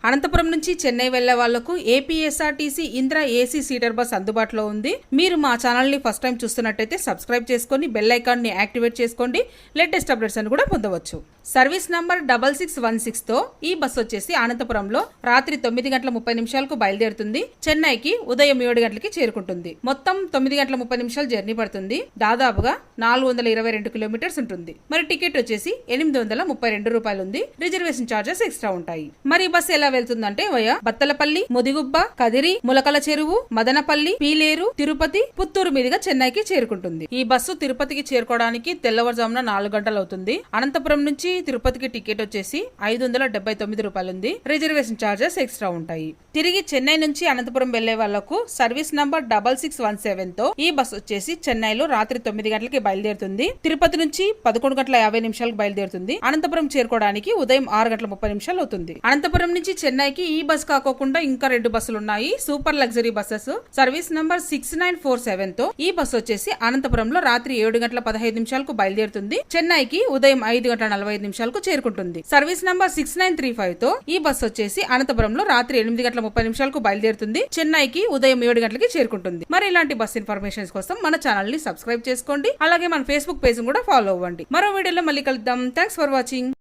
అనంతపురం నుంచి చెన్నై వెళ్లే వాళ్లకు APSRTC Indra AC seater bus అందుబాటులో ఉంది. మీరు మా ఛానల్ ని ఫస్ట్ టైం చూస్తున్నట్టయితే సబ్స్క్రైబ్ చేసుకొని బెల్ ఐకాన్ ని యాక్టివేట్ చేసుకోండి. లేటెస్ట్ అప్డేట్స్ అని కూడా పొందవచ్చు. సర్వీస్ నంబర్ 6616 తో ఈ బస్ వచ్చేసి అనంతపురంలో రాత్రి 9:30 బయలుదేరుతుంది. చెన్నైకి ఉదయం 7 గంటలకి చేరుకుంటుంది. మొత్తం 9:30 జర్నీ పడుతుంది. దాదాపుగా 422 కిలోమీటర్స్ ఉంటుంది. మరి టికెట్ వచ్చేసి 832 రూపాయలు ఉంది. రిజర్వేషన్ ఛార్జెస్ ఎక్స్ట్రా ఉంటాయి. మరి ఈ బస్సు ఎలా వెళ్తుందంటే వయా బత్తలపల్లి, ముదిగుబ్బ, కదిరి, ములకల చెరువు, మదనపల్లి, పీలేరు, తిరుపతి, పుత్తూరు మీదుగా చెన్నైకి చేరుకుంటుంది. ఈ బస్సు తిరుపతికి చేరుకోవడానికి తెల్లవారుజామున 4 గంటలు అవుతుంది. అనంతపురం నుంచి తిరుపతికి టికెట్ వచ్చేసి 579 రూపాయలు ఉంది. రిజర్వేషన్ ఛార్జెస్ ఎక్స్ట్రా ఉంటాయి. తిరిగి చెన్నై నుంచి అనంతపురం వెళ్లే వాళ్లకు సర్వీస్ నంబర్ 6617 తో ఈ బస్ వచ్చేసి చెన్నైలో రాత్రి 9 గంటలకి బయలుదేరుతుంది. తిరుపతి నుంచి 11:50 బయలుదేరుతుంది. అనంతపురం చేరుకోవడానికి ఉదయం 6:30 అవుతుంది. అనంతపురం నుంచి చెన్నైకి ఈ బస్ కాకోకుండా ఇంకా 2 బస్సులు ఉన్నాయి. Super luxury buses. Service number 6947 తో ఈ బస్ వచ్చేసి అనంతపురంలో రాత్రి 7:15 బయలుదేరుతుంది. చెన్నైకి ఉదయం 5:45 చేరుకుంటుంది. సర్వీస్ నంబర్ 6935 తో ఈ బస్ వచ్చేసి అనంతపురంలో రాత్రి 8:30 బయలుదేరుతుంది. చెన్నైకి ఉదయం 7 గంటలకి చేరుకుంటుంది. మరి ఇలాంటి బస్ ఇన్ఫర్మేషన్స్ కోసం మన ఛానల్ ని సబ్స్క్రైబ్ చేసుకోండి. అలాగే మన ఫేస్బుక్ పేజ్ కూడా ఫాలో అవ్వండి. మరో వీడియోలో మళ్ళీ కలుద్దాం. Thanks for watching.